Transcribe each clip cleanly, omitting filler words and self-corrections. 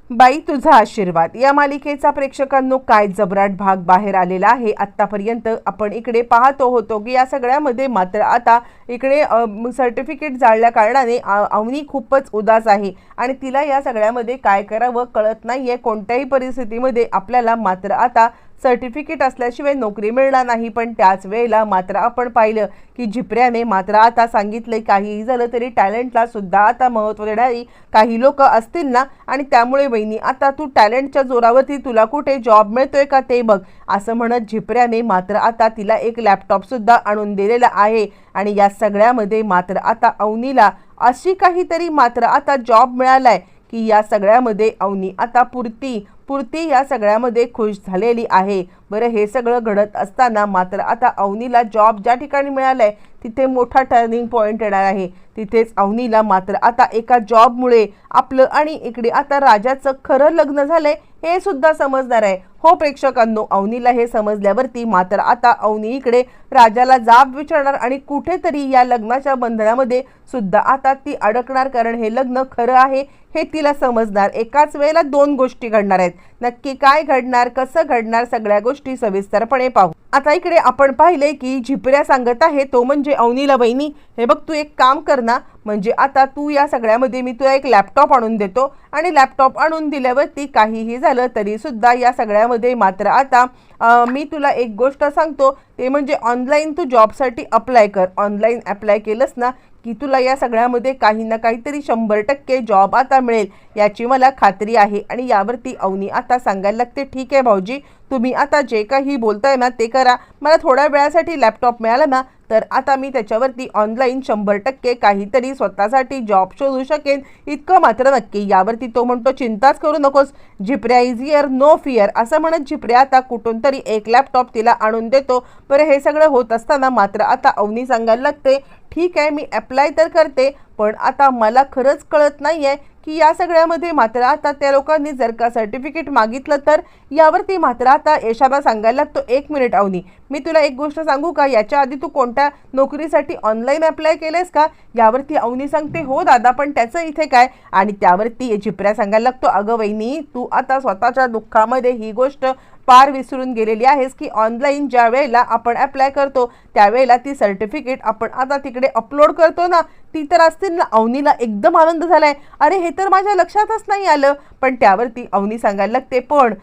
बाई तुझा आशीर्वाद या मालिकेचा प्रेक्षकांनो काय जबराट भाग बाहेर आलेला आहे। आतापर्यंत आपण इकडे पाहतो होतो की या सगळ्यामध्ये मात्र आता इकडे सर्टिफिकेट जाळल्या कारणाने अवनी खूपच उदास आहे आणि तिला या सगळ्यामध्ये काय करावं कळत नाहीये। कोणत्याही परिस्थितीमध्ये आपल्याला मात्र आता सर्टिफिकेट असल्याशिवाय नोकरी मिळणार नाही। पण त्याच वेळेला मात्र आपण पाहिलं की झिपऱ्याने मात्र आता सांगितले काहीही झालं तरी टॅलेंटला सुद्धा आता महत्त्व देणारी काही लोक असतील ना, आणि त्यामुळे वहिनी आता तू टॅलेंटच्या जोरावरती तुला कुठे जॉब मिळतोय का ते बघ असं म्हणत झिपऱ्याने मात्र आता तिला एक लॅपटॉप सुद्धा आणून दिलेला आहे। आणि या सगळ्यामध्ये मात्र आता अवनीला अशी काहीतरी मात्र आता जॉब मिळालाय की या सगळ्यामध्ये अवनी आता पुरती या सगळ्यामध्ये खुश झालेली आहे। बरं, हे सगळं घडत असताना मात्र आता अवनीला जॉब ज्या ठिकाणी मिळालाय तिथे मोठा टर्निंग पॉइंट येणार आहे। तिथेच अवनीला मात्र आता एका जॉबमुळे आपलं आणि इकडे आता राजाचं खरं लग्न झालंय हे सुद्धा समजणार आहे। हो प्रेक्षकांनो, अवनीला हे समजल्यावरती मात्र आता अवनी इकडे राजाला जाब विचारणार आणि कुठेतरी या लग्नाच्या बंधनामध्ये सुद्धा आता ती अडकणार, कारण हे लग्न खरं आहे हे तिला समजणार। एकाच वेळेला दोन गोष्टी घडणार आहेत। नक्की काय घडणार, कसं घडणार, सगळ्या गोष्टी सविस्तरपणे पाहू। आता इकडे आपण पाहिले की झिपऱ्या सांगत आहे तो म्हणजे अवनीला, बहिणी हे बघ तू एक काम कर ना, म्हणजे आता तू या सगळ्यामध्ये मी तुला एक लॅपटॉप आणून देतो आणि लॅपटॉप आणून दिल्यावरती काहीही झालं तरी सुद्धा या सगळ्यामध्ये मात्र आता मी तुला एक गोष्ट सांगतो ते म्हणजे ऑनलाईन तू जॉबसाठी अप्लाय कर। ऑनलाईन अप्लाय केलंस ना की तुला या सगळ्यामध्ये काही ना काहीतरी 100% जॉब आता मिळेल याची मला खात्री आहे। आणि यावरती अवनी आता सांगायला लागते ठीक आहे भाऊजी, तुम्ही आता जे काही बोलताय ना ते करा। मला थोड्या वेळासाठी लॅपटॉप मिळाला ना तर आता मी त्याच्यावरती ऑनलाईन 100% काहीतरी स्वतःसाठी जॉब शोधू शकेन, इतकं मात्र नक्की। यावरती तो म्हणतो चिंताच करू नकोस, झिपऱ्या इज हिअर नो फिअर असं म्हणत झिपऱ्या आता कुठून तरी एक लॅपटॉप तिला आणून देतो। बरं, हे सगळं होत असताना मात्र आता अवनी सांगायला लागते ठीक आहे मी अप्लाय तर करते, पण आता मला खरंच कळत नाहीये की या सगळ्यामध्ये मात्र आता त्या लोकांनी जर का सर्टिफिकेट मागितलं तर। यावरती मात्र आता यशाला सांगायला लागतो एक मिनिट अवनी, मी तुला एक गोष्ट सांगू का, याच्या आधी तू कोणत्या नोकरीसाठी ऑनलाईन अप्लाय केलेस का? यावरती अवनी सांगते हो दादा, पण त्याचं इथे काय? आणि त्यावरती झिपऱ्या सांगायला लागतो अगं वहिनी तू आता स्वतःच्या दुःखामध्ये ही गोष्ट पार विसरून गेलेली आहेस की ऑनलाईन ज्या वेळेला आपण अप्लाय करतो त्यावेळेला ती सर्टिफिकेट आपण आता तिकडे अपलोड करतो ना ती तर असतील ना। अवनीला एकदम आनंद झालाय, अरे हे तर माझ्या लक्षातच नाही आलं। पण त्यावरती अवनी सांगायला लागते पण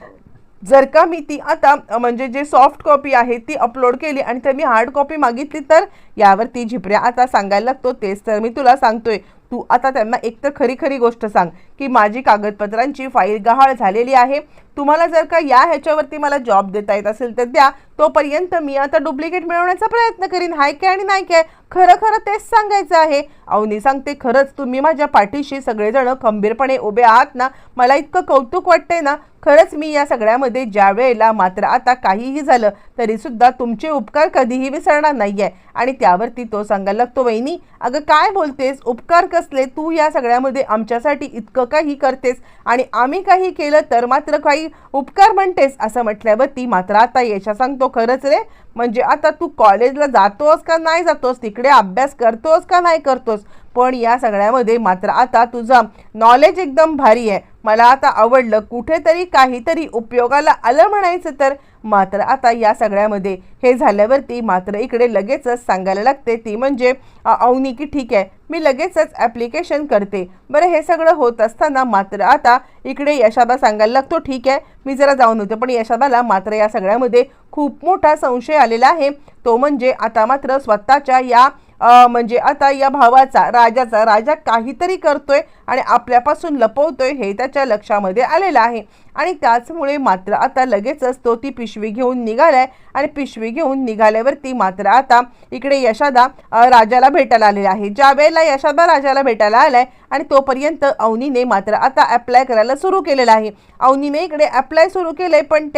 जर का मी ती आता म्हणजे जे सॉफ्ट कॉपी आहे ती अपलोड केली आणि तर मी हार्ड कॉपी मागितली तर? यावरती झिपऱ्या आता सांगायला लागतो तेच तर मी तुला सांगतोय, तू आता त्यांना एकतर खरी गोष्ट सांग की माझी कागदपत्रांची फाईल गहाळ झालेली आहे। तुम्हाला जर का या ह्याच्यावरती मला जॉब देता येत असेल तर द्या, तोपर्यंत मी आता डुप्लिकेट मिळवण्याचा प्रयत्न करीन। हाय काय आणि नाही काय, खरं तेच सांगायचं आहे। अवनी सांगते खरंच तुम्ही माझ्या पाठीशी सगळेजण खंबीरपणे उभे आहात ना, मला इतकं कौतुक वाटतंय ना। खरंच मी या सगळ्यामध्ये ज्या वेळेला मात्र आता काहीही झालं तरी सुद्धा तुमचे उपकार कधीही विसरणार नाहीये। आणि त्यावरती तो सांगायला लागतो वहिनी अगं काय बोलतेस, उपकार कसले, तू या सगळ्यामध्ये आमच्यासाठी इतकं काही करतेस आणि आम्ही काही केलं तर मात्र काही उपकार म्हणतेस असं म्हटल्यावरती मात्र आता यशा सांगतो खरंच रे, म्हणजे आता तू कॉलेजला जातोस का नाही जातोस, तिकडे अभ्यास करतोस का नाही करतोस, पण या सगळ्यामध्ये मात्र आता तुझं नॉलेज एकदम भारी आहे, मला आता आवडलं, कुठेतरी काहीतरी उपयोगाला आलं म्हणायचं तर। मात्र आता या सगळ्यामध्ये हे झाल्यावरती मात्र इकडे लगेचच सांगायला लागते ती म्हणजे अवनी की ठीक आहे मी लगेचच ॲप्लिकेशन करते। बरं, हे सगळं होत असताना मात्र आता इकडे यशाला सांगायला लागतो ठीक आहे मी जरा जाऊन होते। पण यशाला मात्र या सगळ्यामध्ये खूप मोठा संशय आलेला आहे, तो म्हणजे आता मात्र स्वतःच्या या म्हणजे आता या भावाचा राजा काहीतरी करतोय आणि आपल्यापासून लपवतोय हे त्याच्या लक्षामध्ये आलेलं आहे। आणि त्याचमुळे मात्र आता लगेचच तो ती पिशवी घेऊन निघालाय आणि पिशवी घेऊन निघाल्यावरती मात्र आता इकडे यशादा राजाला भेटायला आलेला आहे। ज्या वेळेला यशादा राजाला भेटायला आलाय आणि तोपर्यंत अवनीने मात्र आता अप्लाय करायला सुरू केलेलं आहे। अवनीने इकडे अप्लाय सुरू केलंय, पण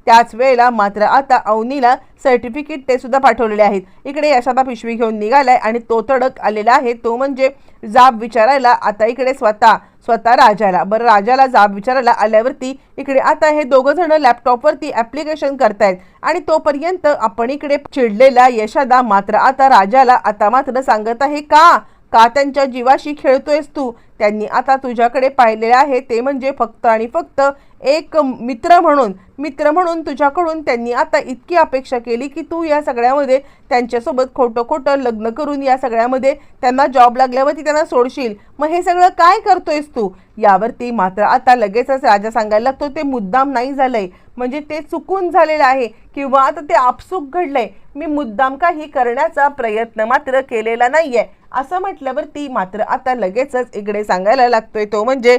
त्याच वेळेला मात्र आता अवनीला सर्टिफिकेट ते सुद्धा पाठवलेले आहेत। इकडे यशादा पिशवी घेऊन निघालाय आणि तो तडक आलेला आहे, तो म्हणजे जाब विचारायला आता इकडे स्वतः राजाला। बरं, राजाला जाब विचारायला आल्यावरती इकडे आता हे दोघं जण लॅपटॉपवरती ॲप्लिकेशन करतायत आणि तोपर्यंत आपण इकडे चिडलेला यशादा मात्र आता राजाला आता मात्र सांगत आहे का त्यांच्या जीवाशी खेळतोयस तू? त्यांनी आता तुझ्याकडे पाहिलेले आहे ते म्हणजे फक्त आणि फक्त एक मित्र म्हणून तुझ्याकडून त्यांनी आता इतकी अपेक्षा केली की तू या सगळ्यामध्ये त्यांच्यासोबत खोटं लग्न करून या सगळ्यामध्ये त्यांना जॉब लागल्यावरती त्यांना सोडशील. मग हे सगळं काय करतोयस तू? यावरती मात्र आता लगेचच राजा सांगायला लागतो ते मुद्दाम नाही झालंय, म्हणजे ते चुकून झालेलं आहे किंवा आता ते आपसूक घडलंय. मी मुद्दाम काही करण्याचा प्रयत्न मात्र केलेला नाहीये असं म्हटल्यावरती मात्र आता लगेचच इकडे सांगायला लागतोय तो म्हणजे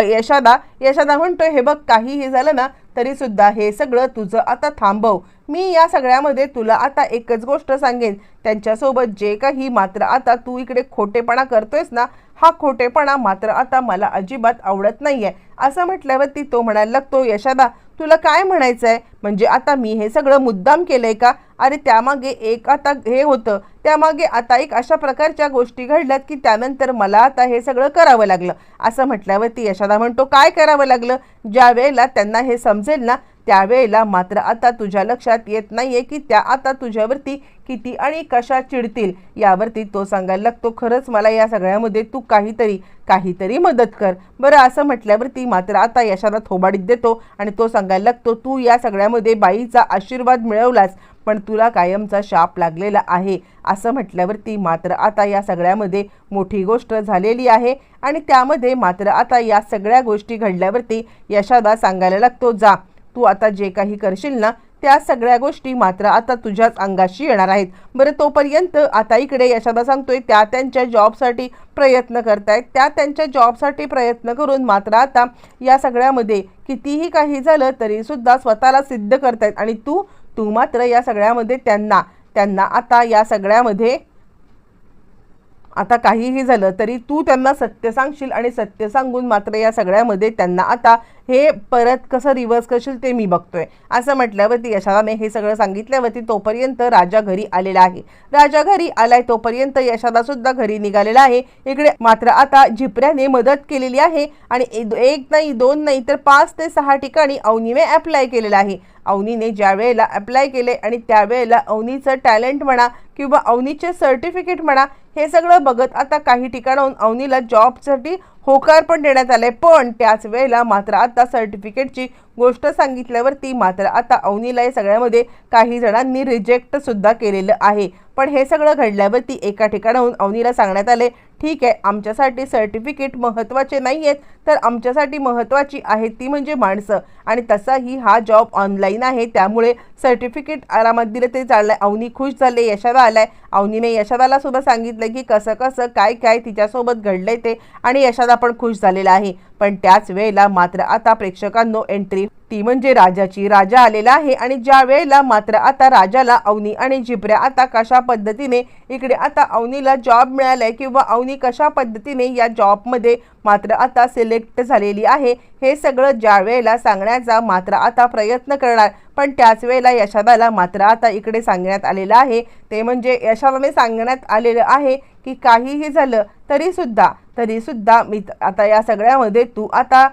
यशादा म्हणतोय हे बघ काहीही झालं ना तरी सुद्धा हे सगळं तुझं आता थांबव. मी या सगळ्यामध्ये तुला आता एकच गोष्ट सांगेन, त्यांच्यासोबत जे काही मात्र आता तू इकडे खोटेपणा करतोयस ना हा खोटेपणा मात्र आता मला अजिबात आवडत नाहीये असं म्हटल्यावरती तो म्हणायला लागतो यशादा तुला काय म्हणायचं आहे? म्हणजे आता मी हे सगळं मुद्दाम केलंय का? अरे त्यामागे एक आता हे होतं, त्यामागे आता एक अशा प्रकारच्या गोष्टी घडल्यात की त्यानंतर मला आता हे सगळं करावं लागलं असं म्हटल्यावरती यशादा म्हणतो काय करावं लागलं? ज्या वेळेला त्यांना हे समजेल ना त्यावेळेला मात्र आता तुझ्या लक्षात येत नाहीये की त्या आता तुझ्यावरती किती आणि कशा चिडतील. यावरती तो सांगायला लागतो खरंच मला या सगळ्यामध्ये तू काहीतरी मदत कर बरं असं म्हटल्यावरती मात्र आता यशाला थोबाडीत देतो आणि तो सांगायला लागतो तू या सगळ्यामध्ये बाईचा आशीर्वाद मिळवलास पण तुला कायमचा शाप लागलेला आहे असं म्हटल्यावरती मात्र आता या सगळ्यामध्ये मोठी गोष्ट झालेली आहे आणि त्यामध्ये मात्र आता या सगळ्या गोष्टी घडल्यावरती यशादा सांगायला लागतो जा तू आता जे काही करशील ना त्या सगळ्या गोष्टी मात्र आता तुझ्याच अंगाशी येणार आहेत. बरं तोपर्यंत आता इकडे यशादा सांगतोय त्या त्यांच्या जॉबसाठी प्रयत्न करतायत, त्या त्यांच्या जॉबसाठी प्रयत्न करून मात्र आता या सगळ्यामध्ये कितीही काही झालं तरी सुद्धा स्वतःला सिद्ध करतायत आणि तू मात्र या सगळ्यामध्ये त्यांना आता या सगळ्यामध्ये आता काहीही झालं तरी तू त्यांना सत्य सांगशील आणि सत्य सांगून मात्र या सगळ्यामध्ये त्यांना आता हे परत कसं रिव्हर्स करशील ते मी बघतोय असं म्हटल्यावरती यशादाने हे सगळं सांगितल्यावरती तोपर्यंत राजा घरी आलेला आहे. राजा घरी आलाय तोपर्यंत यशादा सुद्धा घरी निघालेला आहे. इकडे मात्र आता झिपऱ्याने मदत केलेली आहे आणि एक नाही दोन नाही तर 5 ते 6 ठिकाणी अवनीने अप्लाय केलेला आहे. अवनीने ज्या वेळेला अप्लाय केले आणि त्यावेळेला अवनीचं टॅलेंट म्हणा किंवा अवनीचे सर्टिफिकेट म्हणा हे सगळं बघत आता काही ठिकाणाहून अवनीला जॉबसाठी होकार पण देण्यात आले पण त्याच वेळेला मात्र आता सर्टिफिकेटची गोष्ट सांगितल्यावरती मात्र आता अवनीला या सगळ्यामध्ये काही जणांनी रिजेक्ट सुद्धा केलेलं आहे. पण हे सगळं घडल्यावरती एका ठिकाणाहून अवनीला सांगण्यात आले ठीक आहे आमच्यासाठी सर्टिफिकेट महत्त्वाचे नाही आहेत तर आमच्यासाठी महत्त्वाची आहेत ती म्हणजे माणसं आणि तसाही हा जॉब ऑनलाईन आहे त्यामुळे सर्टिफिकेट आरामात दिलं ते चाललंय. अवनी खुश झाले. यशादा आलाय. अवनीने यशादाला सुद्धा सांगितलं की कसं काय तिच्यासोबत घडलंय ते आणि यशादा पण खुश झालेला आहे. पण त्याच वेळेला मात्र आता प्रेक्षकांनो एंट्री ती म्हणजे राजाची. राजा आलेला आहे आणि ज्या वेळेला मात्र आता राजाला अवनी आणि झिपऱ्या आता कशा पद्धतीने इकडे आता अवनीला जॉब मिळालाय किंवा अवनी कशा पद्धतीने या जॉबमध्ये मात्र आता सिलेक्ट झालेली आहे हे सगळं ज्या वेळेला सांगण्याचा मात्र आता प्रयत्न करणार पण त्याच वेळेला यशादाला मात्र आता इकडे सांगण्यात आलेलं आहे ते म्हणजे यशादाने सांगण्यात आलेलं आहे की काहीही झालं तरी सुद्धा मी आता या सगळ्यामध्ये तू आता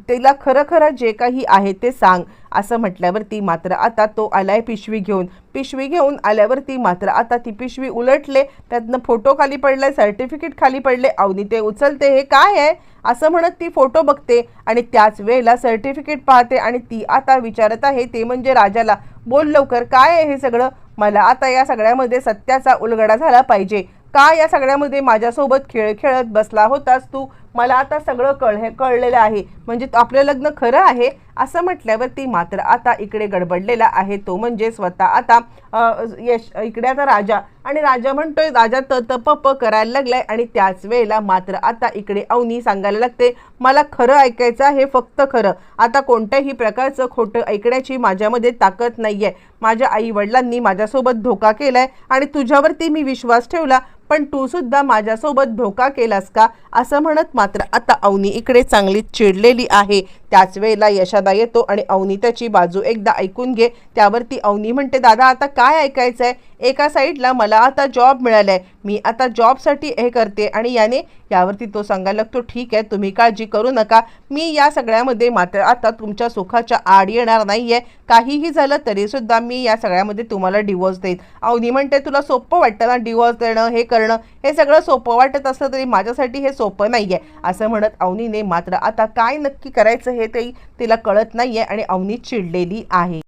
तिला खरं जे काही आहे ते सांग असं म्हटल्यावरती मात्र आता तो आलाय पिशवी घेऊन आल्यावरती मात्र आता ती पिशवी उलटले त्यातनं फोटो खाली पडलाय सर्टिफिकेट खाली पडले. अवनी ते उचलते हे काय आहे असं म्हणत ती फोटो बघते आणि त्याच वेळेला सर्टिफिकेट पाहते आणि ती आता विचारत आहे ते म्हणजे राजाला बोल लवकर काय आहे हे सगळं मला आता या सगळ्यामध्ये सत्याचा उलगडा झाला पाहिजे. का या सगळ्यामध्ये माझ्यासोबत खेळ खेळत बसला होतास तू? मला आता सगळं कळलेलं आहे म्हणजे आपलं लग्न खरं आहे असं म्हटल्यावरती मात्र आता इकडे गडबडलेला आहे तो म्हणजे स्वतः आता इकडे आता राजा आणि राजा म्हणतोय राजा तप करायला लागलाय आणि त्याच वेळेला मात्र आता इकडे अवनी सांगायला लागते मला खरं ऐकायचं आहे फक्त खरं. आता कोणत्याही प्रकारचं खोटं ऐकण्याची माझ्यामध्ये ताकद नाहीये. माझ्या आई वडिलांनी माझ्यासोबत धोका केलाय आणि तुझ्यावरती मी विश्वास ठेवला पण तू सुद्धा माझ्यासोबत धोका केलास का असं म्हणत मात्र आता अवनी इकडे चांगली चिडलेली आहे. त्याच वेळेला यशादा येतो आणि अवनी त्याची बाजू एकदा ऐकून घे. त्यावरती अवनी म्हणते दादा आता काय ऐकायचं आहे? एका साईडला मला आता जॉब मिळालाय, मी आता जॉबसाठी हे करते आणि यावरती तो सांगायला लागतो, ठीक आहे तुम्ही काळजी करू नका, मी या सगळ्यामध्ये मात्र आता तुमच्या सुखाच्या आड येणार नाहीये, काहीही झालं तरी सुद्धा मी या सगळ्यामध्ये तुम्हाला डिवोर्स देईन. अवनी म्हणते, तुला सोपं वाटतं ना डिवोर्स देणं, हे करणं, हे सगळं सोपं वाटत असलं तरी माझ्यासाठी हे सोपं नाहीये असं म्हणत अवनीने मात्र आता काय नक्की करायचं हे तिला कळत नाहीये आणि अवनी चिडलेली आहे.